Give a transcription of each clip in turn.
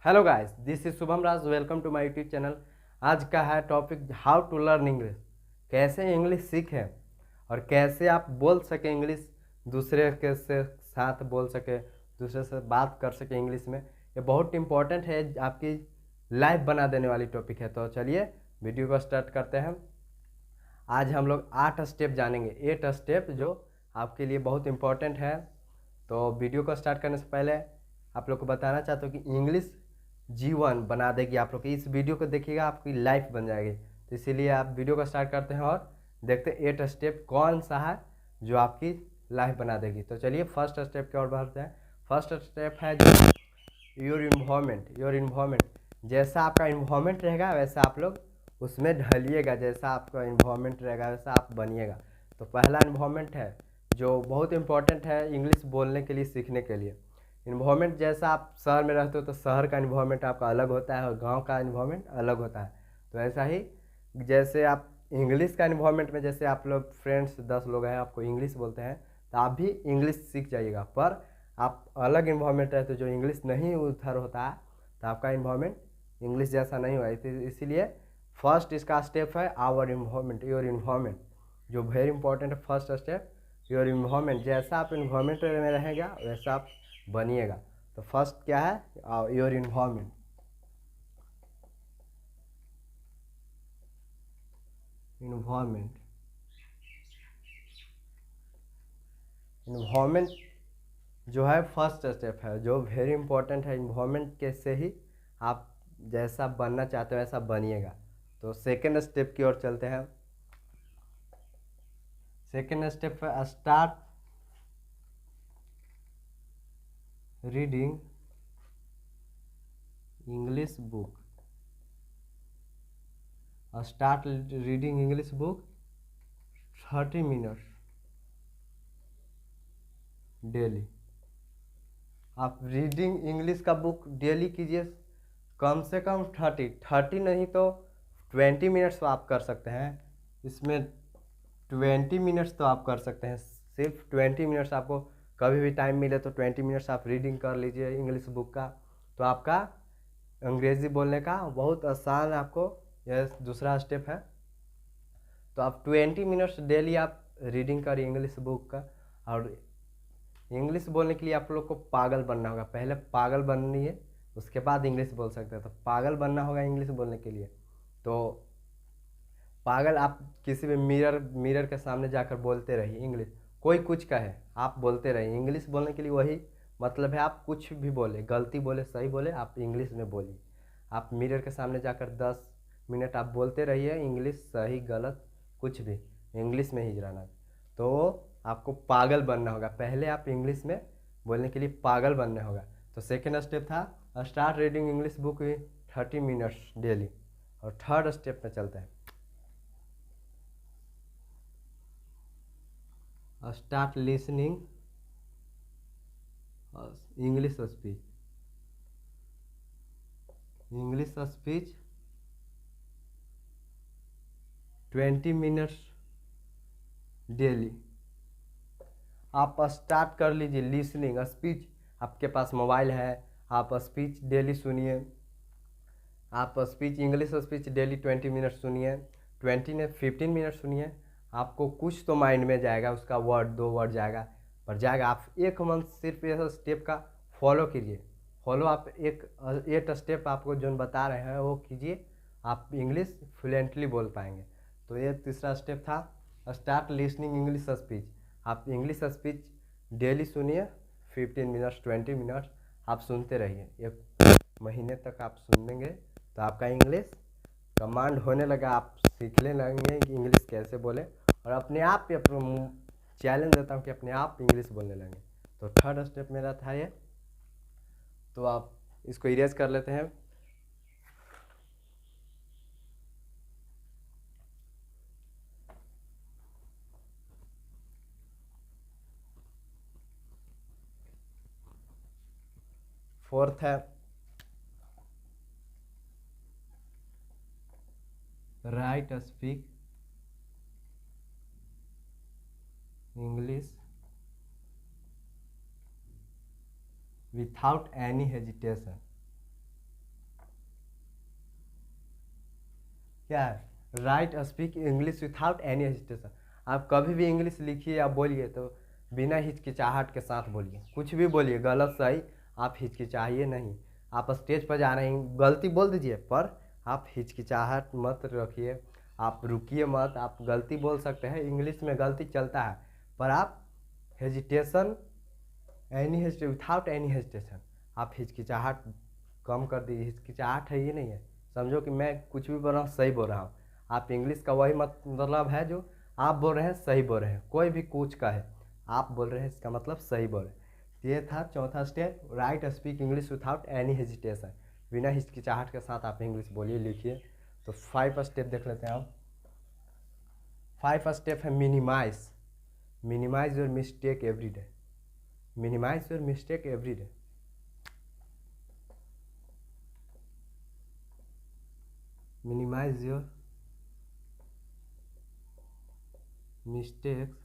Hello guys, this is Shubham Raj. Welcome to my YouTube channel. आज का है topic how to learn English. कैसे English सीखें और कैसे आप बोल सकें इंग्लिश, दूसरे के से साथ बोल सके, दूसरे से बात कर सके इंग्लिश में। ये बहुत इंपॉर्टेंट है, आपकी लाइफ बना देने वाली टॉपिक है। तो चलिए वीडियो को स्टार्ट करते हैं। आज हम लोग 8 स्टेप जानेंगे, 8 स्टेप जो आपके लिए बहुत इंपॉर्टेंट है। तो वीडियो को स्टार्ट करने से पहले आप लोग को बताना चाहता हूँ कि इंग्लिश जीवन बना देगी। आप लोग इस वीडियो को देखिएगा, आपकी लाइफ बन जाएगी। तो इसीलिए आप वीडियो को स्टार्ट करते हैं और देखते हैं 8 स्टेप कौन सा है जो आपकी लाइफ बना देगी। तो चलिए फर्स्ट स्टेप की ओर बढ़ते हैं। फर्स्ट स्टेप है योर इन्वायरमेंट। जैसा आपका इन्वायरमेंट रहेगा वैसा आप लोग उसमें ढलिएगा। जैसा आपका इन्वायरमेंट रहेगा वैसा आप बनिएगा। तो पहला इन्वायरमेंट है जो बहुत इंपॉर्टेंट है इंग्लिश बोलने के लिए, सीखने के लिए। इन्वायरमेंट जैसा आप शहर में रहते हो तो शहर का इन्वायरमेंट आपका अलग होता है और गांव का इन्वायरमेंट अलग होता है। तो ऐसा ही जैसे आप इंग्लिश का इन्वायरमेंट में, जैसे आप लोग फ्रेंड्स 10 लोग हैं, आपको इंग्लिश बोलते हैं तो आप भी इंग्लिश सीख जाइएगा। पर आप अलग इन्वायरमेंट रहते हो जो इंग्लिश नहीं उधर होता है तो आपका इन्वायरमेंट इंग्लिश जैसा नहीं हुआ। इसीलिए फर्स्ट इसका स्टेप है आवर इन्वायरमेंट, योर इन्वायरमेंट, जो वेरी इंपॉर्टेंट है। फर्स्ट स्टेप योर इन्वायरमेंट, जैसा आप इन्वायरमेंट में रहेगा वैसा आप बनिएगा। तो फर्स्ट क्या है, योर इन्वायरमेंट। इन्वायरमेंट इन्वायरमेंट जो है फर्स्ट स्टेप है जो वेरी इंपॉर्टेंट है। इन्वायरमेंट के से ही आप जैसा बनना चाहते हो वैसा बनिएगा। तो सेकेंड स्टेप की ओर चलते हैं। सेकेंड स्टेप है start reading English book. Start reading English book 30 minutes daily. आप रीडिंग इंग्लिश का बुक डेली कीजिए, कम से कम 30 नहीं तो 20 मिनट्स तो आप कर सकते हैं। इसमें 20 मिनट्स तो आप कर सकते हैं। सिर्फ 20 मिनट्स आपको कभी भी टाइम मिले तो 20 मिनट्स आप रीडिंग कर लीजिए इंग्लिश बुक का। तो आपका अंग्रेज़ी बोलने का बहुत आसान आपको यह दूसरा स्टेप है। तो आप 20 मिनट्स डेली आप रीडिंग करिए इंग्लिश बुक का। और इंग्लिश बोलने के लिए आप लोग को पागल बनना होगा। पहले पागल बनिए, उसके बाद इंग्लिश बोल सकते हैं। तो पागल बनना होगा इंग्लिश बोलने के लिए। तो पागल आप किसी भी मिरर के सामने जाकर बोलते रहिए इंग्लिश। कोई कुछ कहे आप बोलते रहिए। इंग्लिश बोलने के लिए वही मतलब है, आप कुछ भी बोले, गलती बोले सही बोले, आप इंग्लिश में बोलिए। आप मिरर के सामने जाकर 10 मिनट आप बोलते रहिए इंग्लिश, सही गलत कुछ भी इंग्लिश में ही रहना। तो आपको पागल बनना होगा। पहले आप इंग्लिश में बोलने के लिए पागल बनना होगा। तो सेकेंड स्टेप था start reading English book 30 minutes daily. और थर्ड स्टेप में चलते हैं। Start listening English speech. English speech 20 minutes daily. आप स्टार्ट कर लीजिए लिसनिंग स्पीच। आपके पास मोबाइल है, आप स्पीच डेली सुनिए। आप speech English speech daily 20 minute सुनिए, 20 ने 15 मिनट सुनिए। आपको कुछ तो माइंड में जाएगा, उसका वर्ड 2 वर्ड जाएगा पर जाएगा। आप 1 मंथ सिर्फ ये स्टेप का फॉलो कीजिए। फॉलो आप 8 स्टेप आपको जो बता रहे हैं वो कीजिए, आप इंग्लिश फ्लुएंटली बोल पाएंगे। तो ये तीसरा स्टेप था स्टार्ट लिसनिंग इंग्लिश स्पीच। आप इंग्लिश स्पीच डेली सुनिए 15 मिनट्स 20 मिनट्स आप सुनते रहिए। 1 महीने तक आप सुनेंगे तो आपका इंग्लिश कमांड होने लगा। आप सीखने लगेंगे कि इंग्लिश कैसे बोले और अपने आप पे चैलेंज देता हूँ कि अपने आप इंग्लिश बोलने लगेंगे। तो थर्ड स्टेप मेरा था ये। तो आप इसको इरेज कर लेते हैं। फोर्थ है right speak English without any hesitation. क्या है, right speak English without any hesitation. आप कभी भी इंग्लिश लिखिए या बोलिए तो बिना हिचकिचाहट के साथ बोलिए, कुछ भी बोलिए गलत सही, आप हिचकिचाइए नहीं। आप स्टेज पर जा रहे हैं, गलती बोल दीजिए, पर आप हिचकिचाहट मत रखिए, आप रुकिए मत। आप गलती बोल सकते हैं, इंग्लिश में गलती चलता है, पर आप hesitation any hesitation without any hesitation, आप हिचकिचाहट कम कर दीजिए। हिचकिचाहट है ये नहीं है, समझो कि मैं कुछ भी बोल रहा हूँ सही बोल रहा हूँ। आप इंग्लिश का वही मतलब है जो आप बोल रहे हैं सही बोल रहे हैं, कोई भी कुछ का है आप बोल रहे हैं इसका मतलब सही बोल रहे हैं। ये था चौथा step, right speak English without any hesitation, बिना हिचकिचाहट के साथ आप इंग्लिश बोलिए लिखिए। तो 5 स्टेप देख लेते हैं आप। 5 स्टेप है minimise, minimise your mistake every day, minimise your mistake every day. Minimise your mistakes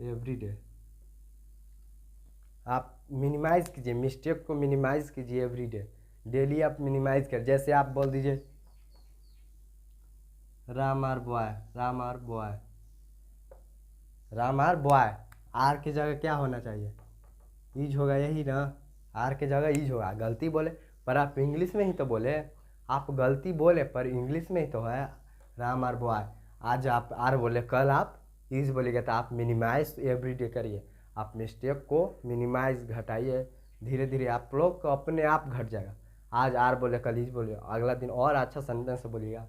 every day. आप मिनिमाइज कीजिए, मिस्टेक को मिनिमाइज कीजिए एवरी डे, डेली आप मिनिमाइज कर। जैसे आप बोल दीजिए Ram are boy, Ram are boy, Ram are boy, are की जगह क्या होना चाहिए, ईज होगा, यही ना, आर के जगह ईज होगा। गलती बोले पर आप इंग्लिश में ही तो बोले, आप गलती बोले पर इंग्लिश में ही तो है राम आर बॉय। आज आप आर बोले, कल आप ईज बोलेगा, तो आप मिनिमाइज एवरी डे करिए, आप मिस्टेक को मिनिमाइज घटाइए। धीरे धीरे आप लोग को अपने आप घट जाएगा। आज आर बोले, कल ईज बोले, अगला दिन और अच्छा सेंटेंस बोलिएगा।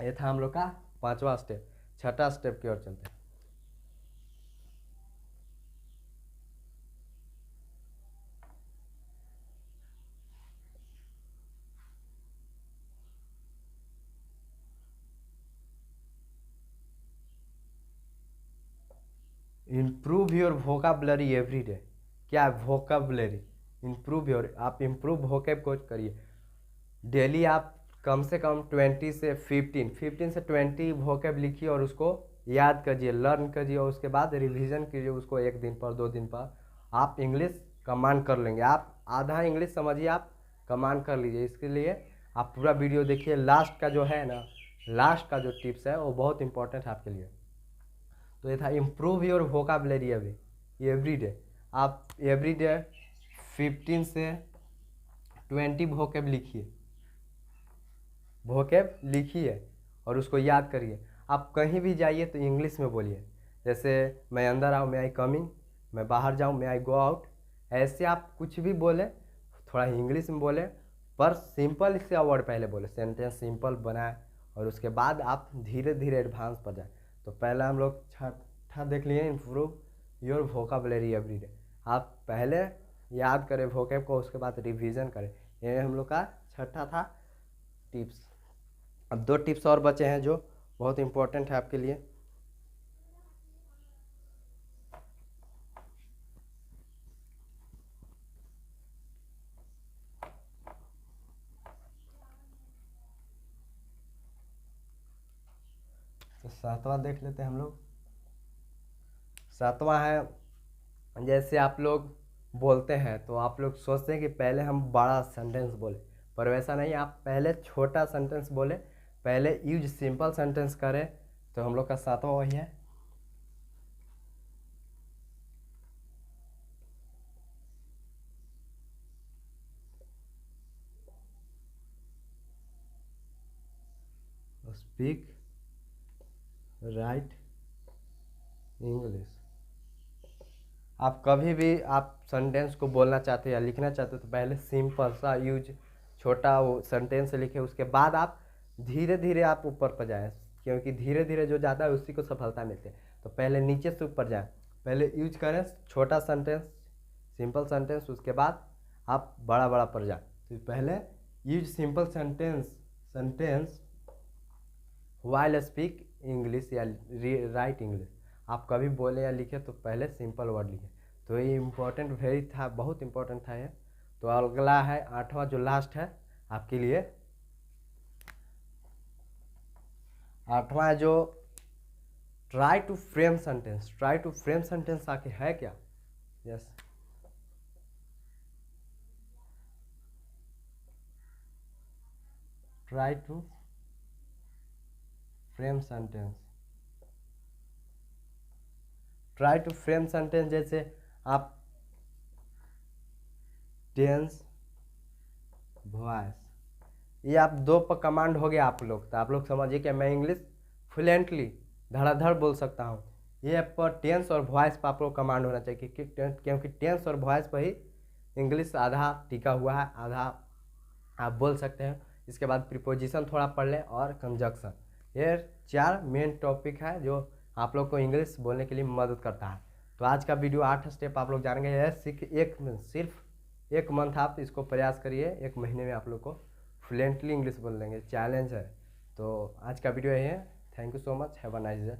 ये था हम लोग का 5वां स्टेप। 6ठा स्टेप की ओर चलते हैं। Improve your vocabulary every day. क्या है वोकाबलरी, इम्प्रूव योर, आप इम्प्रूव वोकेब को करिए। डेली आप कम से कम 20 से 15 से 20 वोकेब लिखिए और उसको याद करिए, लर्न करिए, और उसके बाद रिवीजन कीजिए उसको 1 दिन पर 2 दिन पर। आप इंग्लिश कमांड कर लेंगे। आप आधा इंग्लिश समझिए, आप कमांड कर लीजिए। इसके लिए आप पूरा वीडियो देखिए। लास्ट का जो है ना, लास्ट का जो टिप्स है वो बहुत इंपॉर्टेंट है आपके लिए। तो ये था improve your vocabulary every day. आप एवरी डे 15 से 20 वोकेब लिखिए, वोकेब लिखिए और उसको याद करिए। आप कहीं भी जाइए तो इंग्लिश में बोलिए। जैसे मैं अंदर आऊँ, मैं आई कमिंग, मैं बाहर जाऊँ, मैं आई गो आउट। ऐसे आप कुछ भी बोले, थोड़ा इंग्लिश में बोले, पर सिंपल इससे वर्ड पहले बोले, सेंटेंस सिंपल बनाए, और उसके बाद आप धीरे धीरे एडवांस पर जाए। तो पहले हम लोग 6ठा देख लिए, improve your vocabulary every day. आप पहले याद करें वोकेब को, उसके बाद रिवीजन करें। ये हम लोग का 6ठा था टिप्स। अब 2 टिप्स और बचे हैं जो बहुत इंपॉर्टेंट है आपके लिए। तो 7वां देख लेते हैं हम लोग। 7वां है, जैसे आप लोग बोलते हैं तो आप लोग सोचते हैं कि पहले हम बड़ा सेंटेंस बोले, पर वैसा नहीं। आप पहले छोटा सेंटेंस बोले, पहले यूज सिंपल सेंटेंस करें। तो हम लोग का 7वां वही है, स्पीक राइट इंग्लिश। आप कभी भी आप सेंटेंस को बोलना चाहते हैं या लिखना चाहते हो तो पहले सिंपल सा यूज छोटा वो सेंटेंस लिखे, उसके बाद आप धीरे धीरे आप ऊपर पर जाएँ, क्योंकि धीरे धीरे जो जाता है उसी को सफलता मिलती है। तो पहले नीचे से ऊपर जाएँ, पहले यूज करें छोटा सेंटेंस, सिंपल सेंटेंस, उसके बाद आप बड़ा बड़ा पर जाए। तो पहले use simple sentence while speak English या राइट इंग्लिश। आप कभी बोले या लिखे तो पहले सिंपल वर्ड लिखे। तो ये इम्पोर्टेंट वेरी था, बहुत इम्पोर्टेंट था ये। तो अगला है 8वां जो लास्ट है आपके लिए। 8वां जो try to frame sentence. Try to frame sentence आके है क्या? Yes, try to frame sentence. Try to frame sentence जैसे आप टेंस, वॉइस, ये आप दो पर कमांड हो गया आप लोग, तो आप लोग समझिए कि मैं इंग्लिश फ्लुएंटली धड़ाधड़ बोल सकता हूँ। ये पर टेंस और वॉइस पर आप लोग कमांड होना चाहिए क्योंकि टेंस और वॉइस पर ही इंग्लिश आधा टिका हुआ है, आधा आप बोल सकते हैं। इसके बाद प्रीपोजिशन थोड़ा पढ़ लें और कंजक्शन। ये 4 मेन टॉपिक है जो आप लोग को इंग्लिश बोलने के लिए मदद करता है। तो आज का वीडियो 8 स्टेप आप लोग जानेंगे। यह सिर्फ 1 मंथ आप इसको प्रयास करिए, 1 महीने में आप लोग को फ्लुएंटली इंग्लिश बोल लेंगे। चैलेंज है। तो आज का वीडियो यही है। Thank you so much. Have a nice day.